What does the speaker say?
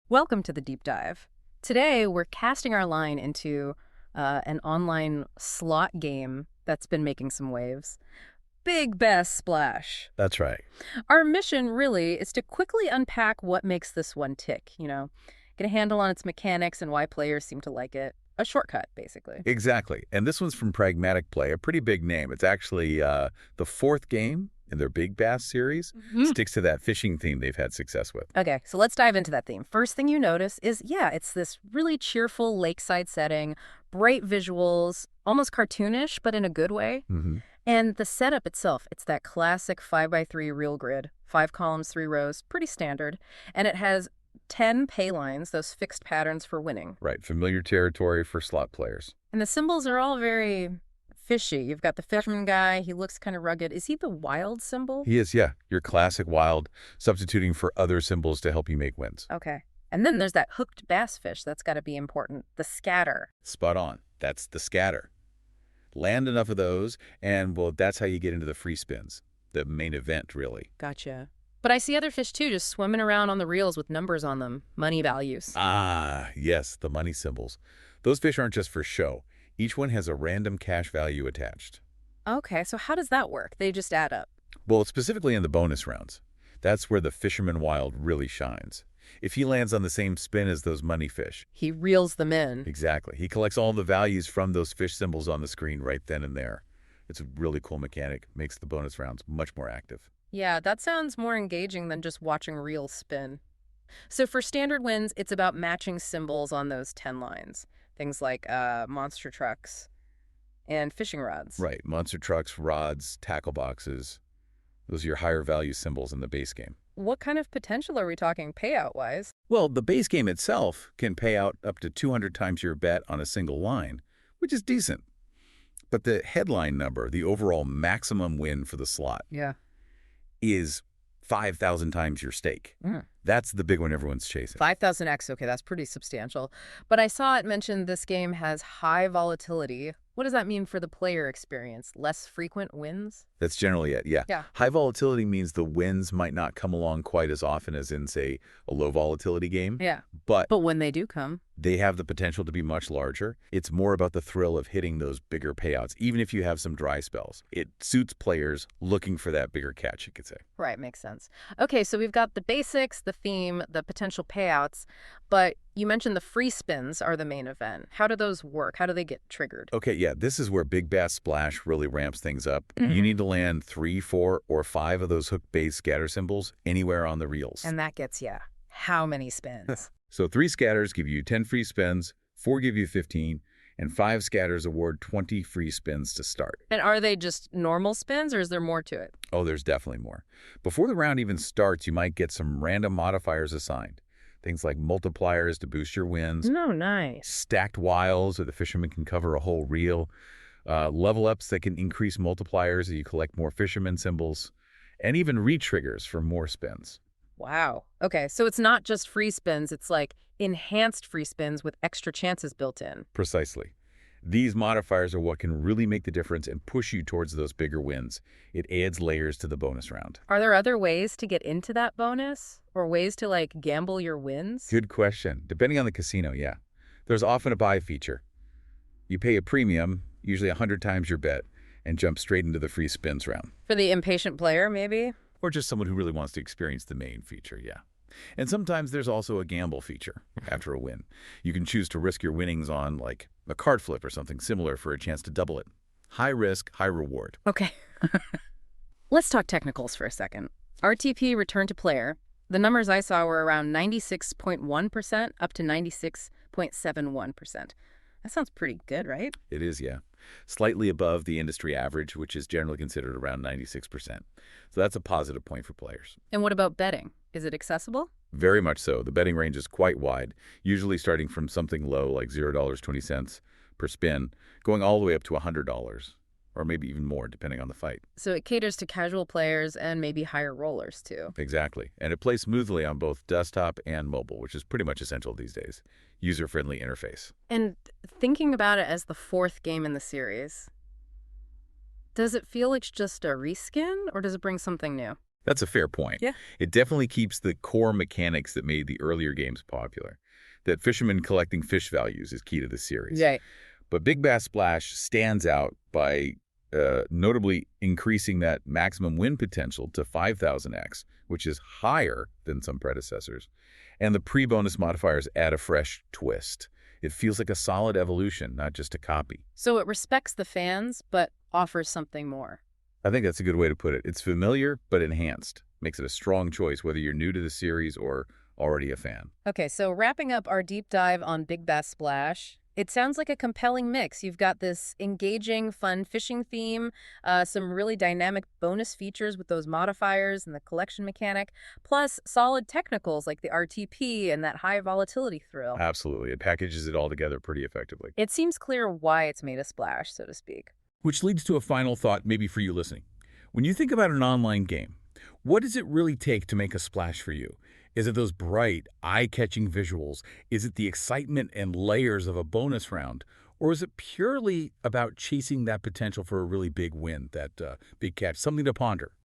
Welcome to the deep dive. Today, we're casting our line into an online slot game that's been making some waves. Big Bass Splash. That's right. Our mission really is to quickly unpack what makes this one tick, get a handle on its mechanics and why players seem to like it. A shortcut, basically. Exactly. And this one's from Pragmatic Play, a pretty big name. It's actually the fourth game in their Big Bass series. Sticks to that fishing theme they've had success with. Okay, so let's dive into that theme. First thing you notice is, it's this really cheerful lakeside setting, bright visuals, almost cartoonish, but in a good way. And the setup itself, it's that classic 5x3 reel grid, 5 columns, 3 rows, pretty standard. And it has 10 pay lines, those fixed patterns for winning. Right. Familiar territory for slot players. And the symbols are all very fishy. You've got the fisherman guy. He looks kind of rugged. Is he the wild symbol? He is, yeah. Your classic wild, substituting for other symbols to help you make wins. Okay. And then there's that hooked bass fish. That's got to be important. The scatter. Spot on. That's the scatter. Land enough of those, and, well, that's how you get into the free spins. The main event, really. Gotcha. But I see other fish, too, just swimming around on the reels with numbers on them. Money values. Ah, yes, the money symbols. Those fish aren't just for show. Each one has a random cash value attached. Okay, so how does that work? They just add up. Well, specifically in the bonus rounds. That's where the fisherman wild really shines. If he lands on the same spin as those money fish. He reels them in. Exactly. He collects all the values from those fish symbols on the screen right then and there. It's a really cool mechanic. Makes the bonus rounds much more active. Yeah, that sounds more engaging than just watching reels spin. So for standard wins, it's about matching symbols on those 10 lines. Things like monster trucks and fishing rods. Right. Monster trucks, rods, tackle boxes. Those are your higher value symbols in the base game. What kind of potential are we talking payout-wise? Well, the base game itself can pay out up to 200 times your bet on a single line, which is decent. But the headline number, the overall maximum win for the slot, is 5,000 times your stake. That's the big one everyone's chasing. 5,000x, okay, that's pretty substantial. But I saw it mentioned this game has high volatility. What does that mean for the player experience? Less frequent wins? That's generally it, yeah. High volatility means the wins might not come along quite as often as in, say, a low volatility game. But when they do come, they have the potential to be much larger. It's more about the thrill of hitting those bigger payouts, even if you have some dry spells. It suits players looking for that bigger catch, you could say. Right, makes sense. Okay, so we've got the basics, the theme, the potential payouts, but you mentioned the free spins are the main event. How do those work? How do they get triggered? Okay, yeah, this is where Big Bass Splash really ramps things up. You need to land 3, 4, or 5 of those hook-based scatter symbols anywhere on the reels. And that gets how many spins? So 3 scatters give you 10 free spins, 4 give you 15, and 5 scatters award 20 free spins to start. And are they just normal spins, or is there more to it? Oh, there's definitely more. Before the round even starts, you might get some random modifiers assigned. Things like multipliers to boost your wins. Oh, nice. Stacked wilds, so the fisherman can cover a whole reel. Level ups that can increase multipliers as you collect more fisherman symbols. And even re-triggers for more spins. Wow. Okay, so it's not just free spins. It's like enhanced free spins with extra chances built in. Precisely. These modifiers are what can really make the difference and push you towards those bigger wins. It adds layers to the bonus round. Are there other ways to get into that bonus? Or ways to, gamble your wins? Good question. Depending on the casino, yeah. There's often a buy feature. You pay a premium, usually 100 times your bet, and jump straight into the free spins round. For the impatient player, maybe? Or just someone who really wants to experience the main feature, yeah. And sometimes there's also a gamble feature after a win. You can choose to risk your winnings on, a card flip or something similar for a chance to double it. High risk, high reward. Okay. Let's talk technicals for a second. RTP, return to player. The numbers I saw were around 96.1% up to 96.71%. That sounds pretty good, right? It is, yeah. Slightly above the industry average, which is generally considered around 96%. So that's a positive point for players. And what about betting? Is it accessible? Very much so. The betting range is quite wide, usually starting from something low like $0.20 per spin, going all the way up to $100, or maybe even more, depending on the fight. So it caters to casual players and maybe higher rollers, too. Exactly. And it plays smoothly on both desktop and mobile, which is pretty much essential these days. User-friendly interface. And thinking about it as the 4th game in the series, does it feel like it's just a reskin, or does it bring something new? That's a fair point. Yeah. It definitely keeps the core mechanics that made the earlier games popular. That fishermen collecting fish values is key to the series. Right. But Big Bass Splash stands out by notably increasing that maximum win potential to 5,000x, which is higher than some predecessors. And the pre-bonus modifiers add a fresh twist. It feels like a solid evolution, not just a copy. So it respects the fans, but offers something more. I think that's a good way to put it. It's familiar, but enhanced. Makes it a strong choice, whether you're new to the series or already a fan. Okay, so wrapping up our deep dive on Big Bass Splash, it sounds like a compelling mix. You've got this engaging, fun fishing theme, some really dynamic bonus features with those modifiers and the collection mechanic, plus solid technicals like the RTP and that high volatility thrill. Absolutely. It packages it all together pretty effectively. It seems clear why it's made a splash, so to speak. Which leads to a final thought maybe for you listening. When you think about an online game, what does it really take to make a splash for you? Is it those bright, eye-catching visuals? Is it the excitement and layers of a bonus round? Or is it purely about chasing that potential for a really big win, that big catch? Something to ponder.